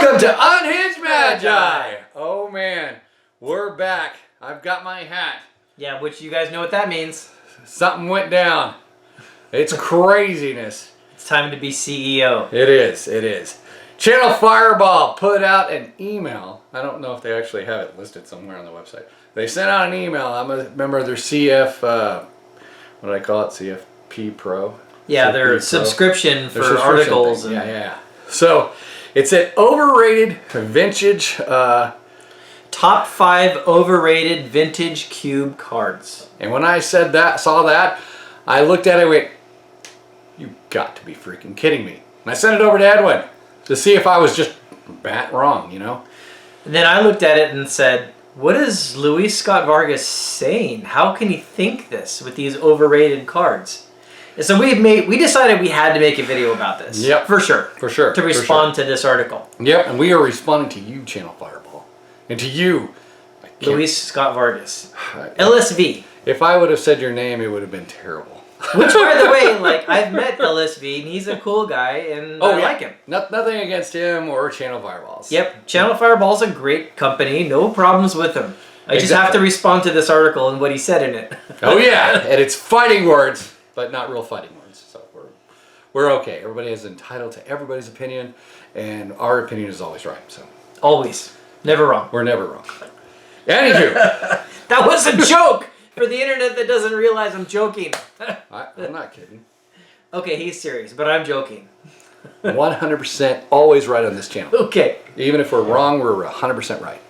Welcome to Unhinged Magi! Oh man, we're back. I've got my hat. Yeah, which you guys know what that means. Something went down. It's craziness. It's time to be CEO. It is. Channel Fireball put out an email. I don't know if they actually have it listed somewhere on the website. They sent out an email. I'm a member of their CF, what did I call it? CFP Pro? Yeah, CFP their Pro. subscription for Their subscription articles. thing. Yeah. So, it's an overrated vintage... Top 5 overrated vintage cube cards. And when I saw that, I looked at it and went, you got to be freaking kidding me. And I sent it over to Edwin to see if I was just wrong, you know? And then I looked at it and said, what is Luis Scott-Vargas saying? How can he think this with these overrated cards? And so we decided we had to make a video about this. Yep. For sure. To respond to this article. Yep, and we are responding to you, Channel Fireball. And to you, Luis Scott-Vargas. LSV. If I would have said your name, it would have been terrible. Which, by the way, like, I've met LSV, and he's a cool guy, and I like him. Nothing against him or Channel Fireballs. Yep, Channel Fireball's a great company. No problems with him. I just have to respond to this article and what he said in it. Oh yeah, and it's fighting words, but not real fighting words. So we're okay. Everybody is entitled to everybody's opinion, and our opinion is always right. So always. Never wrong. We're never wrong. Anywho. That was a joke for the internet that doesn't realize I'm joking. I'm not kidding. Okay, he's serious, but I'm joking. 100% always right on this channel. Okay. Even if we're wrong, we're 100% right.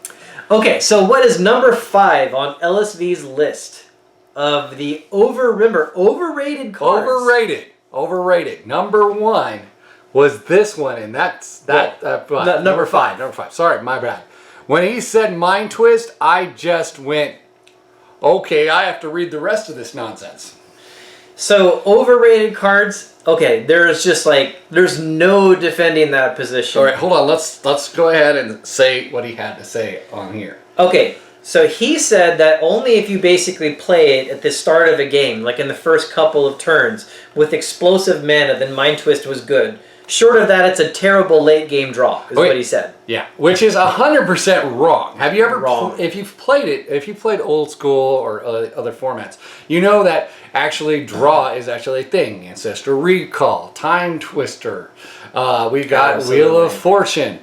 Okay, so what is number 5 on LSV's list of the overrated cards? Overrated. Number 1 was this one, and that's number 5. Number 5. Sorry, my bad. When he said Mind Twist, I just went, okay, I have to read the rest of this nonsense. So, overrated cards, okay, there's no defending that position. All right, hold on. Let's go ahead and say what he had to say on here. Okay, so he said that only if you basically play it at the start of a game, like in the first couple of turns, with explosive mana, then Mind Twist was good. Short of that, it's a terrible late game draw, is what he said. Yeah, which is 100% wrong. Have you ever, if you've played old school or other formats, you know that actually draw is actually a thing. Ancestral Recall, Time Twister, we got Wheel of Fortune.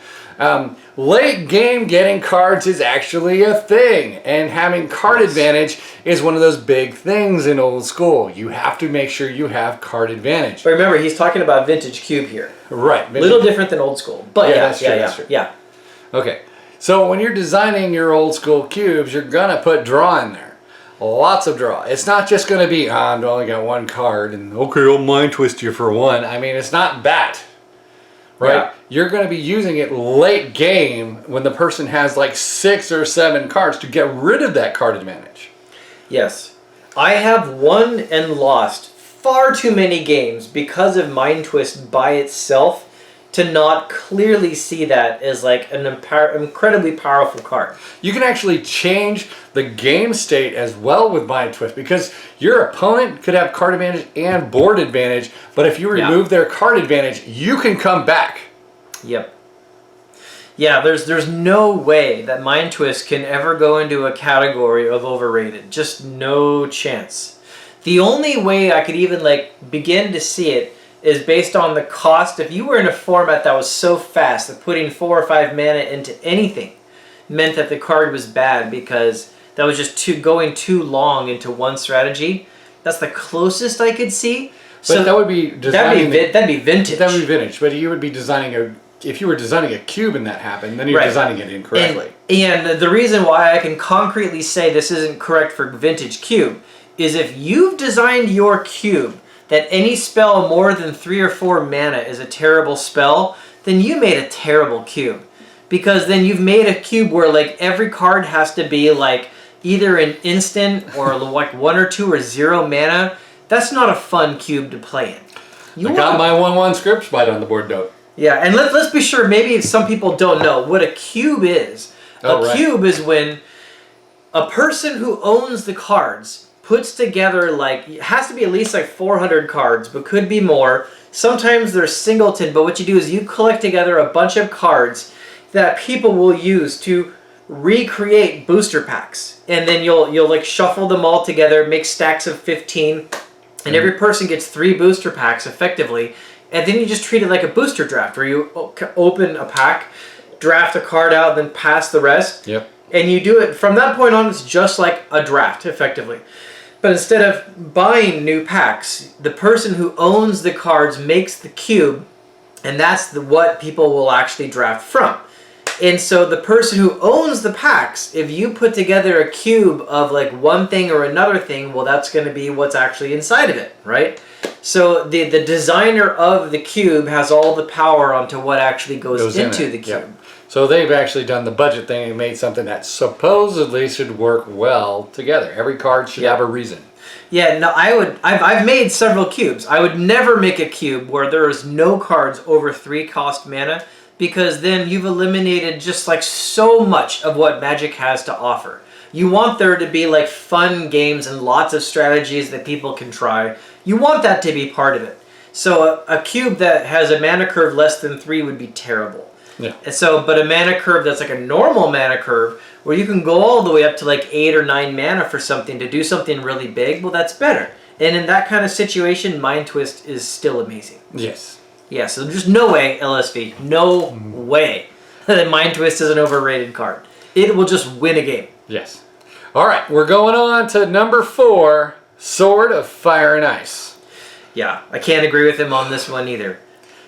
Late game getting cards is actually a thing, and having card advantage is one of those big things in old school. You have to make sure you have card advantage. But remember, he's talking about vintage cube here. Right. A little different than old school. But that's true. Okay, so when you're designing your old school cubes, you're gonna put draw in there. Lots of draw. It's not just gonna be, I've only got one card, and okay, I'll Mind Twist you for one. I mean, it's not that. Right? Yeah. You're going to be using it late game when the person has like 6 or 7 cards to get rid of that card advantage. Yes. I have won and lost far too many games because of Mind Twist by itself to not clearly see that as like an incredibly powerful card. You can actually change the game state as well with Mind Twist because your opponent could have card advantage and board advantage, but if you remove their card advantage, you can come back. Yep. Yeah, there's no way that Mind Twist can ever go into a category of overrated. Just no chance. The only way I could even like begin to see it is based on the cost. If you were in a format that was so fast that putting 4 or 5 mana into anything meant that the card was bad because that was just going too long into one strategy, that's the closest I could see. But so that would be designing... That'd be vintage. That would be vintage, but you would be designing if you were designing a cube and that happened, then you're designing it incorrectly. And the reason why I can concretely say this isn't correct for vintage cube is if you've designed your cube that any spell more than 3 or 4 mana is a terrible spell, then you made a terrible cube. Because then you've made a cube where like every card has to be like either an instant or like 1 or 2 or 0 mana. That's not a fun cube to play in. I got my 1/1 script spite on the board note. Yeah, and let's be sure, maybe some people don't know what a cube is. Cube is when a person who owns the cards puts together like, it has to be at least like 400 cards, but could be more. Sometimes they're singleton, but what you do is you collect together a bunch of cards that people will use to recreate booster packs, and then you'll like shuffle them all together, make stacks of 15, and every person gets 3 booster packs effectively, and then you just treat it like a booster draft where you open a pack, draft a card out, then pass the rest. Yep. And you do it from that point on. It's just like a draft effectively, but instead of buying new packs, the person who owns the cards makes the cube, and that's what people will actually draft from. And so the person who owns the packs, if you put together a cube of like one thing or another thing, well, that's going to be what's actually inside of it, right? So the designer of the cube has all the power onto what actually goes into the cube. Yep. So they've actually done the budget thing and made something that supposedly should work well together. Every card should have a reason. Yeah, no, I've made several cubes. I would never make a cube where there is no cards over 3 cost mana, because then you've eliminated just like so much of what Magic has to offer. You want there to be like fun games and lots of strategies that people can try. You want that to be part of it. So a cube that has a mana curve less than 3 would be terrible. Yeah. And so, but a mana curve that's like a normal mana curve, where you can go all the way up to like 8 or 9 mana for something to do something really big, well, that's better. And in that kind of situation, Mind Twist is still amazing. Yes. Yeah, so there's no way, LSV, no way that Mind Twist is an overrated card. It will just win a game. Yes. All right, we're going on to number 4, Sword of Fire and Ice. Yeah, I can't agree with him on this one either.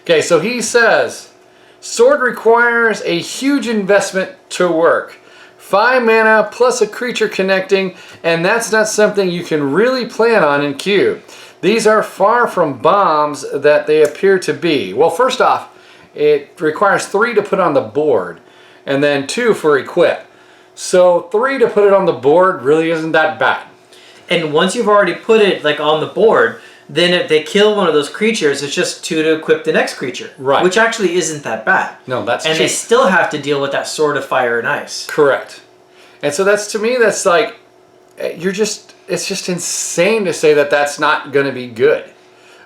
Okay, so he says, Sword requires a huge investment to work. 5 mana plus a creature connecting, and that's not something you can really plan on in Cube. These are far from bombs that they appear to be. Well, first off, it requires 3 to put on the board, and then 2 for equip. So 3 to put it on the board really isn't that bad. And once you've already put it like on the board, then if they kill one of those creatures, it's just 2 to equip the next creature. Right. Which actually isn't that bad. No, that's And cheap. they still have to deal with that Sword of Fire and Ice. Correct. And so that's, to me, that's like, it's just insane to say that that's not going to be good.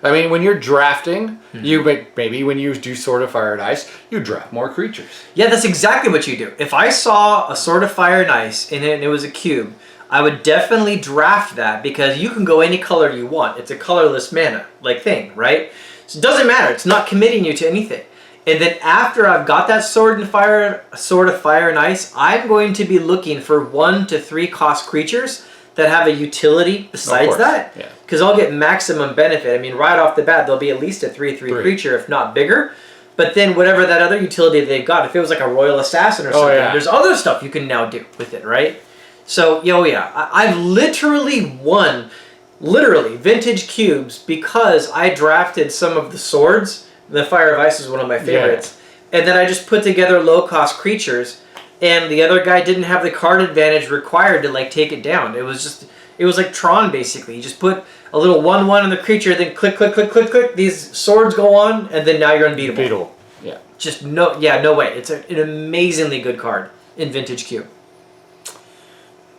I mean, when you're drafting, maybe when you do Sword of Fire and Ice, you draft more creatures. Yeah, that's exactly what you do. If I saw a Sword of Fire and Ice and it was a cube, I would definitely draft that, because you can go any color you want. It's a colorless mana like thing, right? So it doesn't matter. It's not committing you to anything. And then after I've got that Sword of Fire and Ice, I'm going to be looking for 1 to 3 cost creatures that have a utility besides that. Yeah. Because I'll get maximum benefit. I mean, right off the bat, there'll be at least a 3/3 creature, if not bigger. But then whatever that other utility they've got, if it was like a Royal Assassin or something, there's other stuff you can now do with it, right? So, I've literally won, vintage cubes, because I drafted some of the swords. The Fire of Ice is one of my favorites. Yeah. And then I just put together low-cost creatures, and the other guy didn't have the card advantage required to like take it down. It was like Tron, basically. You just put a little 1/1 on the creature, then click, click, click, click, click. These swords go on, and then now you're unbeatable. Yeah. Just no way. It's an amazingly good card in Vintage Cube.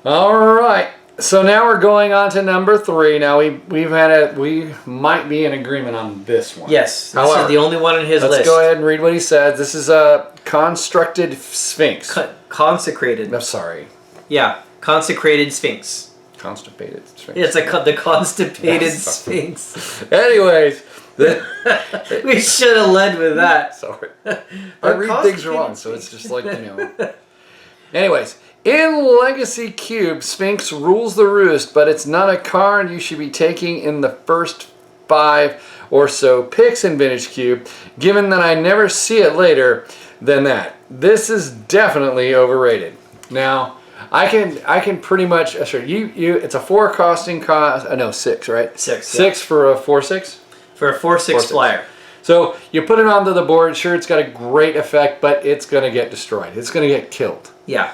All right. So now we're going on to number 3. Now we might be in agreement on this one. Yes, this is the only one on his list. Let's go ahead and read what he said. This is a Constructed Sphinx. Consecrated. I'm sorry. Yeah, Consecrated Sphinx. Constipated Sphinx. It's like the Constipated Sphinx. Anyways. We should have led with that. Sorry. I read things wrong, so it's just like, Anyways. In Legacy Cube, Sphinx rules the roost, but it's not a card you should be taking in the first 5 or so picks in Vintage Cube, given that I never see it later than that. This is definitely overrated. Now, I can pretty much assure you it's a 4 costing cost. No, 6, right? 6. 6 for a 4/6? For a 4/6 flyer. So you put it onto the board. Sure, it's got a great effect, but it's going to get destroyed. It's going to get killed. Yeah.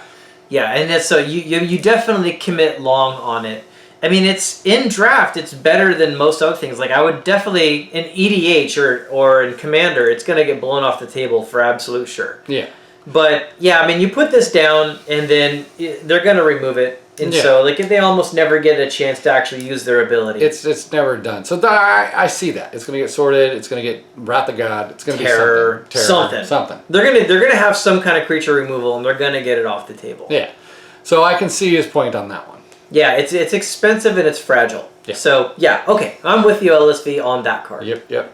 Yeah, and that's so you definitely commit long on it. I mean, it's in draft, it's better than most other things. Like I would definitely in EDH or in Commander, it's gonna get blown off the table for absolute sure. Yeah. But yeah, I mean, you put this down and then they're gonna remove it, And so like they almost never get a chance to actually use their ability. It's never done. So I see that. It's going to get sorted. It's going to get Wrath of God. It's going to be something. They're gonna have some kind of creature removal, and they're gonna get it off the table. Yeah. So I can see his point on that one. Yeah, it's expensive and it's fragile. Yeah. So yeah, okay, I'm with you, LSV, on that card. Yep.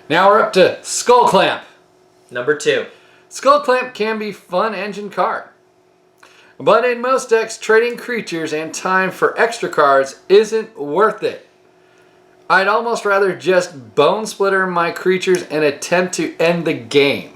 Now we're up to Skull Clamp. Number 2. Skull Clamp can be fun engine card. But in most decks, trading creatures and time for extra cards isn't worth it. I'd almost rather just Bone Splitter my creatures and attempt to end the game.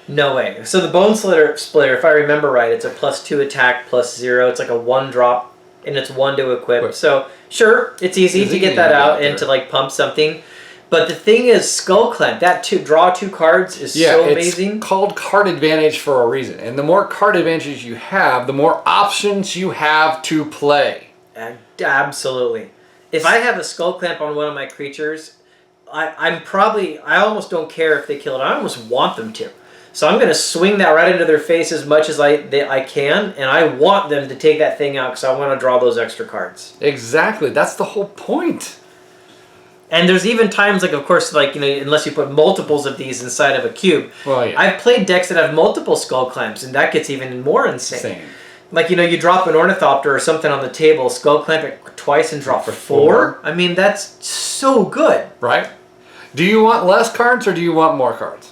No way. So the Bone Splitter, if I remember right, it's a +2 attack, +0. It's like a 1-drop, and it's 1 to equip. So sure, it's easy to get that out and to like pump something. But the thing is, Skull Clamp, draw 2 cards is so amazing. It's called card advantage for a reason. And the more card advantage you have, the more options you have to play. Absolutely. If I have a Skull Clamp on one of my creatures, I almost don't care if they kill it. I almost want them to. So I'm going to swing that right into their face as much as I can, and I want them to take that thing out because I want to draw those extra cards. Exactly. That's the whole point. And there's even times, like, of course, like, you know, unless you put multiples of these inside of a cube. Well, yeah. I've played decks that have multiple Skull Clamps, and that gets even more insane. Like, you know, you drop an Ornithopter or something on the table, Skull Clamp it twice and draw for 4. I mean, that's so good. Right? Do you want less cards or do you want more cards?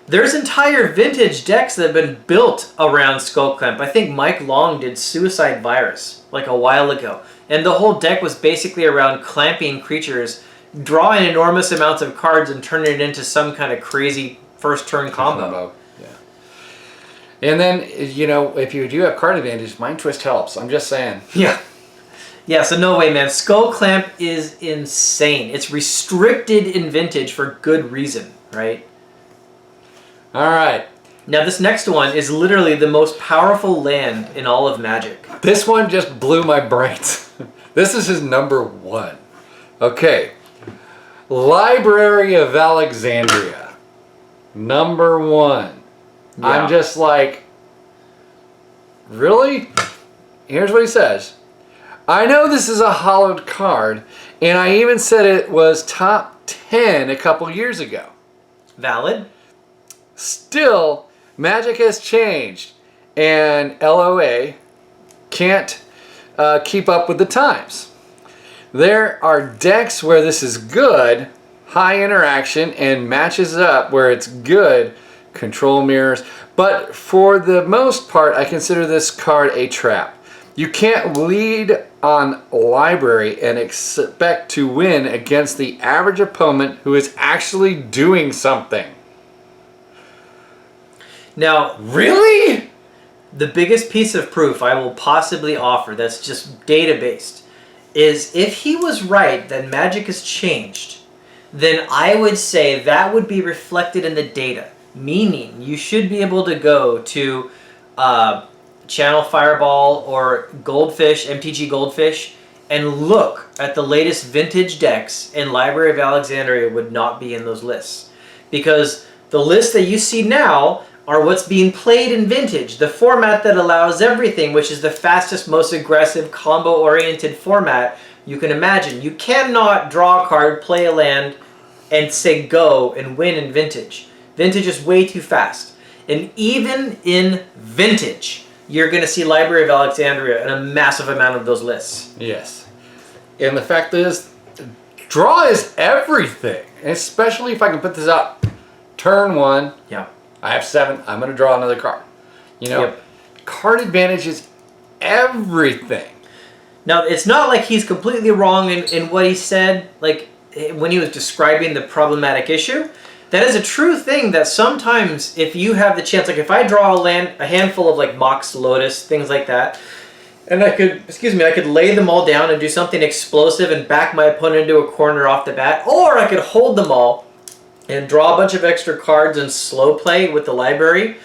There's entire vintage decks that have been built around Skull Clamp. I think Mike Long did Suicide Virus like a while ago. And the whole deck was basically around clamping creatures, drawing enormous amounts of cards and turning it into some kind of crazy first turn combo. Yeah. And then, you know, if you do have card advantage, Mind Twist helps. I'm just saying. Yeah. Yeah, so no way, man. Skull Clamp is insane. It's restricted in vintage for good reason, right? All right. Now this next one is literally the most powerful land in all of Magic. This one just blew my brains. This is his number 1. Okay. Library of Alexandria. Number 1. Yeah. I'm just like, really? Here's what he says. I know this is a hollowed card, and I even said it was top 10 a couple years ago. Valid. Still, Magic has changed, and LOA can't keep up with the times. There are decks where this is good, high interaction, and matches up where it's good, control mirrors, but for the most part, I consider this card a trap. You can't lead on Library and expect to win against the average opponent who is actually doing something. Now, really? The biggest piece of proof I will possibly offer that's just data-based is if he was right that Magic has changed, then I would say that would be reflected in the data. Meaning, you should be able to go to Channel Fireball or Goldfish, MTG Goldfish, and look at the latest vintage decks, and Library of Alexandria would not be in those lists. Because the lists that you see now are what's being played in vintage, the format that allows everything, which is the fastest, most aggressive, combo-oriented format you can imagine. You cannot draw a card, play a land, and say go and win in vintage. Vintage is way too fast. And even in vintage, you're going to see Library of Alexandria in a massive amount of those lists. Yes. And the fact is, draw is everything. Especially if I can put this up turn 1. Yeah. I have 7. I'm going to draw another card. You know, card advantage is everything. Now, it's not like he's completely wrong in what he said, like when he was describing the problematic issue. That is a true thing that sometimes if you have the chance, like if I draw a handful of like Mox Lotus, things like that, and I could lay them all down and do something explosive and back my opponent into a corner off the bat, or I could hold them all and draw a bunch of extra cards and slow play with the library.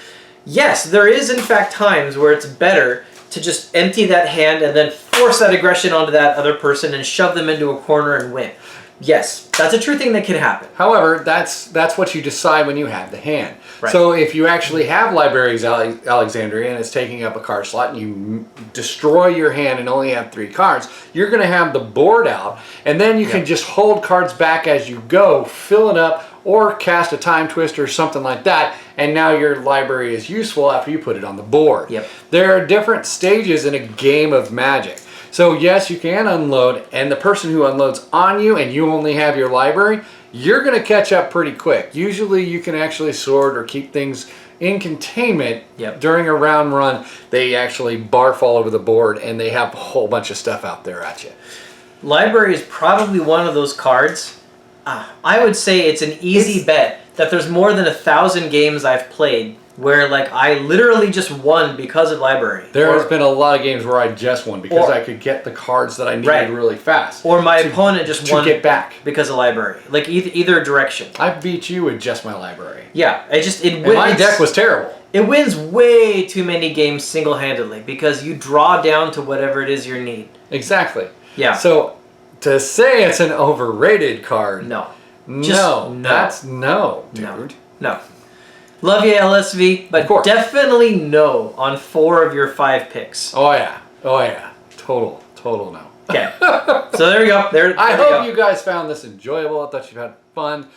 Yes, there is in fact times where it's better to just empty that hand and then force that aggression onto that other person and shove them into a corner and win. Yes, that's a true thing that can happen. However, that's what you decide when you have the hand. Right. So if you actually have Library of Alexandria and it's taking up a card slot and you destroy your hand and only have 3 cards, you're going to have the board out, and then you can just hold cards back as you go, fill it up, or cast a time twister or something like that, and now your library is useful after you put it on the board. Yep. There are different stages in a game of Magic. So yes, you can unload, and the person who unloads on you and you only have your library, you're going to catch up pretty quick. Usually you can actually sort or keep things in containment. During a round run. They actually barf all over the board and they have a whole bunch of stuff out there at you. Library is probably one of those cards. I would say it's an easy bet that there's more than 1,000 games I've played where like I literally just won because of Library. There has been a lot of games where I just won because I could get the cards that I needed really fast. Or my opponent just won to get back because of Library. Like either direction. I beat you with just my library. Yeah, my deck was terrible. It wins way too many games single-handedly because you draw down to whatever it is you need. Exactly. Yeah. So to say it's an overrated card. No. That's no, dude. No. Love you, LSV, but definitely no on 4 of your 5 picks. Oh yeah. Total no. Okay. So there we go. I hope you guys found this enjoyable. I thought you had fun.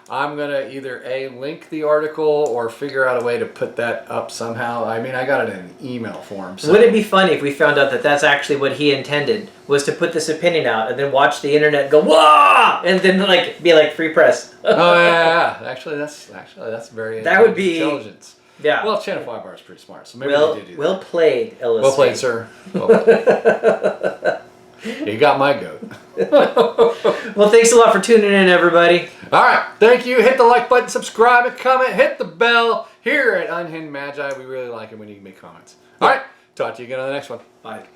I'm going to either link the article or figure out a way to put that up somehow. I mean, I got it in an email form. So. Would it be funny if we found out that that's actually what he intended, was to put this opinion out and then watch the internet go, wah! And then like be like, free press. Yeah. Actually, that's very that would be intelligence. Yeah. Well, Channel 5 Bar is pretty smart, so maybe they do that. Well played, LSV. Well played, sir. Well played. You got my goat. Well, thanks a lot for tuning in, everybody. All right. Thank you. Hit the like button, subscribe, and comment. Hit the bell here at Unhinged Magi. We really like it when you make comments. All right. Talk to you again on the next one. Bye.